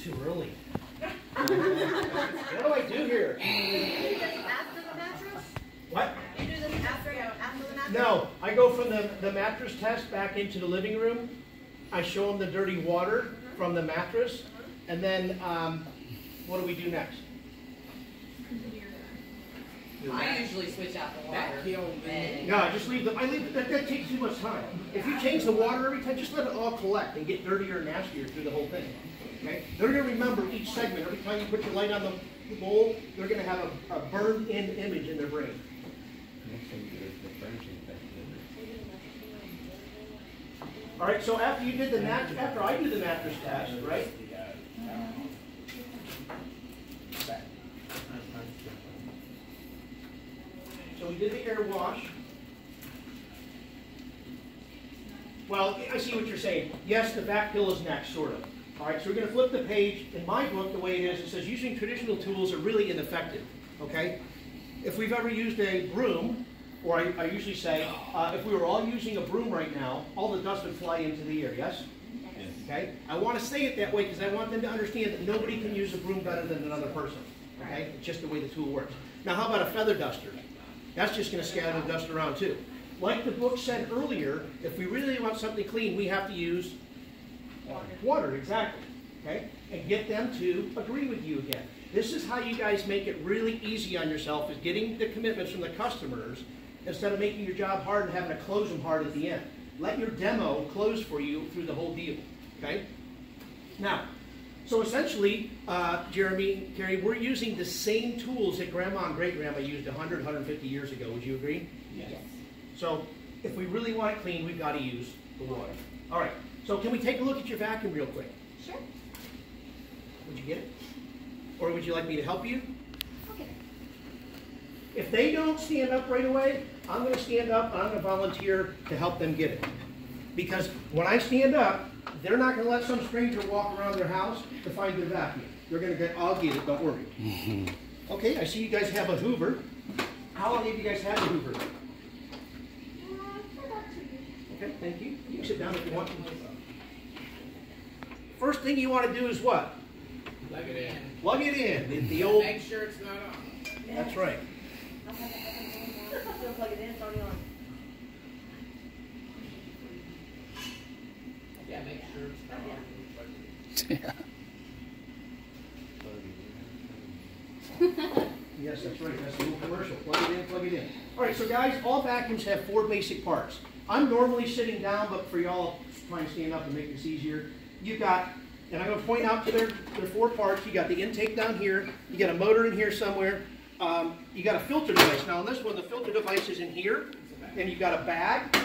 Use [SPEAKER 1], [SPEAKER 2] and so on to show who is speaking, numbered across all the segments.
[SPEAKER 1] too early. What do I do here?
[SPEAKER 2] You do this after the mattress?
[SPEAKER 1] What?
[SPEAKER 2] You do this after the mattress?
[SPEAKER 1] No, I go from the mattress test back into the living room. I show them the dirty water from the mattress, and then what do we do next?
[SPEAKER 3] I usually switch out the water.
[SPEAKER 1] No, just leave them. That takes too much time. If you change the water every time, just let it all collect and get dirtier and nastier through the whole thing. Okay? They're going to remember each segment. Every time you put your light on the bowl, they're going to have a burned-in image in their brain. All right. So after you did the after I do the mattress test, right? So we did the air wash. Well, I see what you're saying. Yes, the back pill is next, sort of. All right, so we're going to flip the page. In my book, the way it is, it says using traditional tools are really ineffective. Okay? If we've ever used a broom, or I usually say, if we were all using a broom right now, all the dust would fly into the air, yes? Yes. Okay? I want to say it that way because I want them to understand that nobody can use a broom better than another person. Okay? It's just the way the tool works. Now, how about a feather duster? That's just going to scatter the dust around too. Like the book said earlier, if we really want something clean, we have to use water, exactly. Okay? And get them to agree with you again. This is how you guys make it really easy on yourself, is getting the commitments from the customers instead of making your job hard and having to close them hard at the end. Let your demo close for you through the whole deal. Okay? Now, so essentially, Jeremy, Carrie, we're using the same tools that Grandma and Great-Grandma used 100, 150 years ago. Would you agree?
[SPEAKER 3] Yes.
[SPEAKER 1] So if we really want it clean, we've got to use the water. All right. So can we take a look at your vacuum real quick?
[SPEAKER 2] Sure.
[SPEAKER 1] Would you get it? Or would you like me to help you?
[SPEAKER 2] Okay.
[SPEAKER 1] If they don't stand up right away, I'm going to stand up and I'm going to volunteer to help them get it. Because when I stand up, they're not going to let some stranger walk around their house to find their vacuum. They're going to get, I'll get it, don't worry. Okay, I see you guys have a Hoover. How long have you guys had a Hoover? Okay, thank you. You can sit down if you want to. First thing you want to do is what?
[SPEAKER 3] Plug it in.
[SPEAKER 1] Plug it in. The old.
[SPEAKER 3] Make sure it's not on.
[SPEAKER 1] That's right.
[SPEAKER 2] Plug it in, it's already on.
[SPEAKER 3] Yeah, make sure it's not on.
[SPEAKER 1] Yes, that's right. That's a little commercial. Plug it in, plug it in. All right, so guys, all vacuums have 4 basic parts. I'm normally sitting down, but for y'all, try and stand up and make this easier. You've got, and I'm going to point out their 4 parts. You got the intake down here. You got a motor in here somewhere. You got a filter device. Now on this one, the filter device is in here. Then you've got a bag.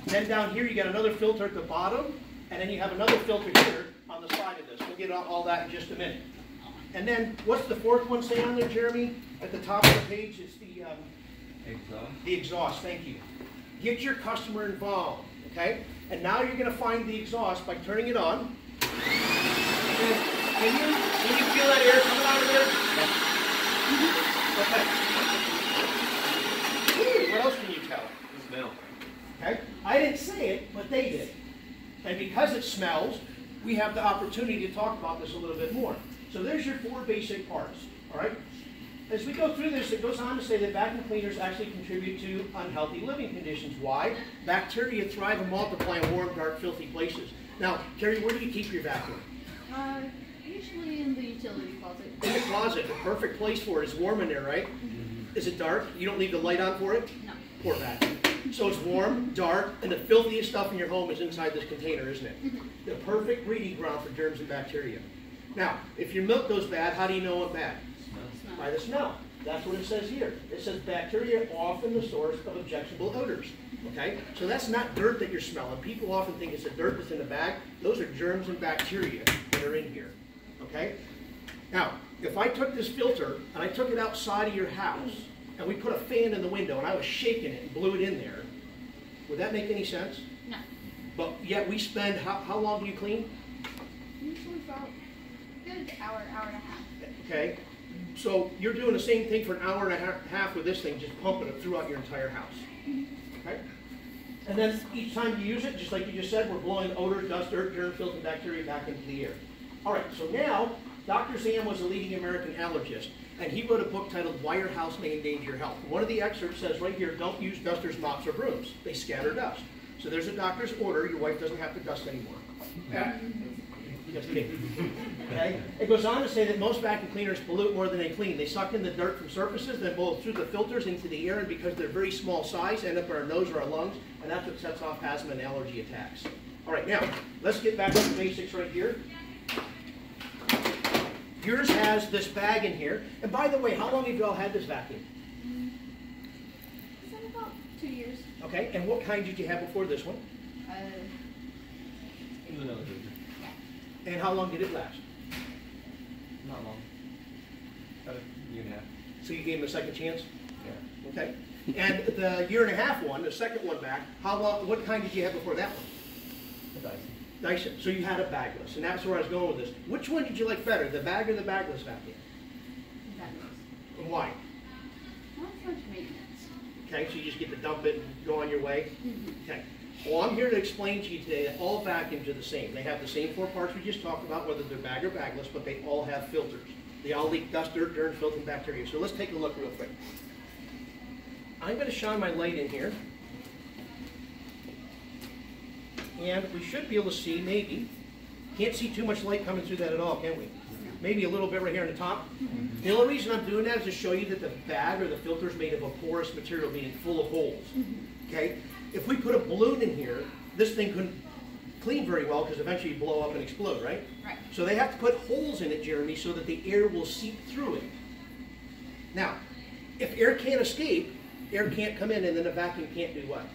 [SPEAKER 1] Then down here, you got another filter at the bottom. And then you have another filter here on the side of this. We'll get all that in just a minute. And then, what's the 4th one say on there, Jeremy? At the top of the page, it's the exhaust. The exhaust, thank you. Get your customer involved, okay? And now you're going to find the exhaust by turning it on. And can you feel that air coming out of there? Okay. What else can you tell?
[SPEAKER 4] The smell.
[SPEAKER 1] Okay? I didn't say it, but they did. And because it smells, we have the opportunity to talk about this a little bit more. So there's your 4 basic parts, all right? As we go through this, it goes on to say that vacuum cleaners actually contribute to unhealthy living conditions. Why? Bacteria thrive and multiply in warm, dark, filthy places. Now, Carrie, where do you keep your vacuum?
[SPEAKER 5] Usually in the utility closet.
[SPEAKER 1] In the closet, the perfect place for it. It's warm in there, right? Mm-hmm. Is it dark? You don't leave the light on for it?
[SPEAKER 5] No.
[SPEAKER 1] Poor vacuum. So it's warm, dark, and the filthiest stuff in your home is inside this container, isn't it?
[SPEAKER 5] Mm-hmm.
[SPEAKER 1] The perfect breeding ground for germs and bacteria. Now, if your milk goes bad, how do you know it's bad?
[SPEAKER 5] Smell.
[SPEAKER 1] By the smell. That's what it says here. It says bacteria are often the source of objectionable odors. Okay? So that's not dirt that you're smelling. People often think it's the dirt that's in the bag. Those are germs and bacteria that are in here. Okay? Now, if I took this filter and I took it outside of your house and we put a fan in the window and I was shaking it and blew it in there, would that make any sense?
[SPEAKER 5] No.
[SPEAKER 1] But yet we spend, how long do you clean?
[SPEAKER 5] Usually about a good hour, hour and a half.
[SPEAKER 1] Okay? So you're doing the same thing for an hour and a half with this thing, just pumping it throughout your entire house. Okay? And then each time you use it, just like you just said, we're blowing odor, dust, dirt, germ, filth, and bacteria back into the air. All right, so now Dr. Zam was a leading American allergist, and he wrote a book titled Why Your House May Endanger Your Health. One of the excerpts says right here, don't use dusters, mops, or brooms. They scatter dust. So there's a doctor's order. Your wife doesn't have to dust anymore. Just kidding. Okay? It goes on to say that most vacuum cleaners pollute more than they clean. They suck in the dirt from surfaces, then blow through the filters into the air, and because they're very small size, end up in our nose or our lungs, and that's what sets off asthma and allergy attacks. All right, now, let's get back to the basics right here. Yours has this bag in here. And by the way, how long have you all had this vacuum?
[SPEAKER 5] Is that about 2 years?
[SPEAKER 1] Okay, and what kind did you have before this one?
[SPEAKER 4] It was another dude.
[SPEAKER 1] And how long did it last?
[SPEAKER 4] Not long. About a year and a half.
[SPEAKER 1] So you gave him a second chance?
[SPEAKER 4] Yeah.
[SPEAKER 1] Okay. And the year and a half one, the second one back, how long, what kind did you have before that one?
[SPEAKER 4] A Dyson.
[SPEAKER 1] Dyson. So you had a bagless, and that's where I was going with this. Which one did you like better, the bag or the bagless vacuum?
[SPEAKER 5] Fabulous.
[SPEAKER 1] And why?
[SPEAKER 5] Not so much maintenance.
[SPEAKER 1] Okay, so you just get to dump it and go on your way? Okay. Well, I'm here to explain to you today that all vacuums are the same. They have the same 4 parts we just talked about, whether they're bag or bagless, but they all have filters. They all leak dust, dirt, germs, filth, and bacteria. So let's take a look real quick. I'm going to shine my light in here. And we should be able to see, maybe, can't see too much light coming through that at all, can we? Maybe a little bit right here on the top. The only reason I'm doing that is to show you that the bag or the filter is made of a porous material, meaning full of holes. Okay? If we put a balloon in here, this thing couldn't clean very well because eventually you blow up and explode, right?
[SPEAKER 5] Right.
[SPEAKER 1] So they have to put holes in it, Jeremy, so that the air will seep through it. Now, if air can't escape, air can't come in, and then a vacuum can't do what?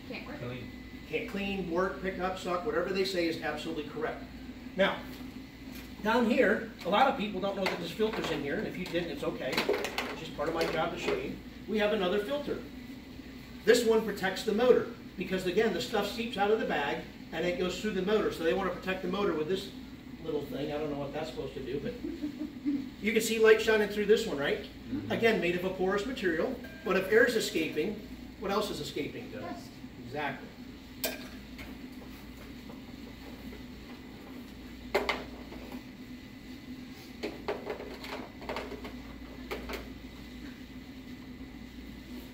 [SPEAKER 5] Can't work.
[SPEAKER 4] Clean.
[SPEAKER 1] Can't clean, work, pick up, suck, whatever they say is absolutely correct. Now, down here, a lot of people don't know that there's filters in here, and if you didn't, it's okay. It's just part of my job to show you. We have another filter. This one protects the motor, because again, the stuff seeps out of the bag, and it goes through the motor, so they want to protect the motor with this little thing. I don't know what that's supposed to do, but you can see light shining through this one, right? Again, made of a porous material, but if air is escaping, what else is escaping?
[SPEAKER 5] Dust.
[SPEAKER 1] Exactly.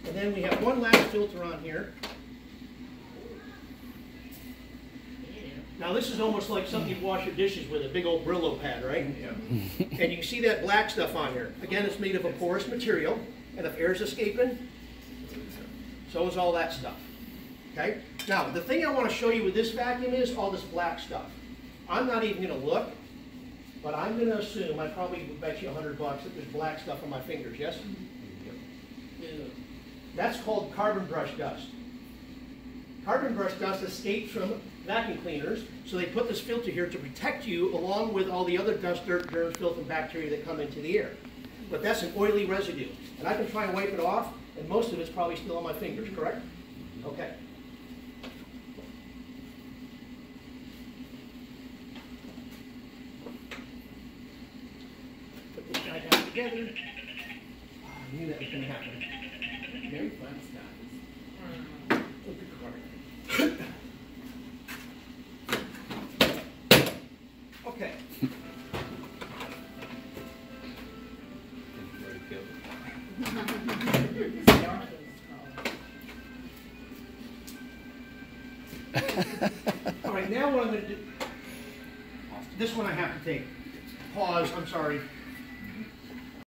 [SPEAKER 1] And then we have one last filter on here. Now this is almost like something you wash your dishes with, a big old Brillo pad, right?
[SPEAKER 4] Yeah.
[SPEAKER 1] And you can see that black stuff on here. Again, it's made of a porous material, and if air is escaping, so is all that stuff. Okay? Now, the thing I want to show you with this vacuum is all this black stuff. I'm not even going to look, but I'm going to assume, I probably would bet you $100 that there's black stuff on my fingers, yes? That's called carbon brush dust. Carbon brush dust escapes from vacuum cleaners, so they put this filter here to protect you along with all the other dust, dirt, germs, filth, and bacteria that come into the air. But that's an oily residue. And I can try and wipe it off, and most of it's probably still on my fingers, correct? Okay. Put this guy back together. Oh, I knew that was going to happen.
[SPEAKER 3] Very fun stuff.
[SPEAKER 1] Look at the card. Okay. All right, now what I'm going to do, this one I have to take. Pause, I'm sorry.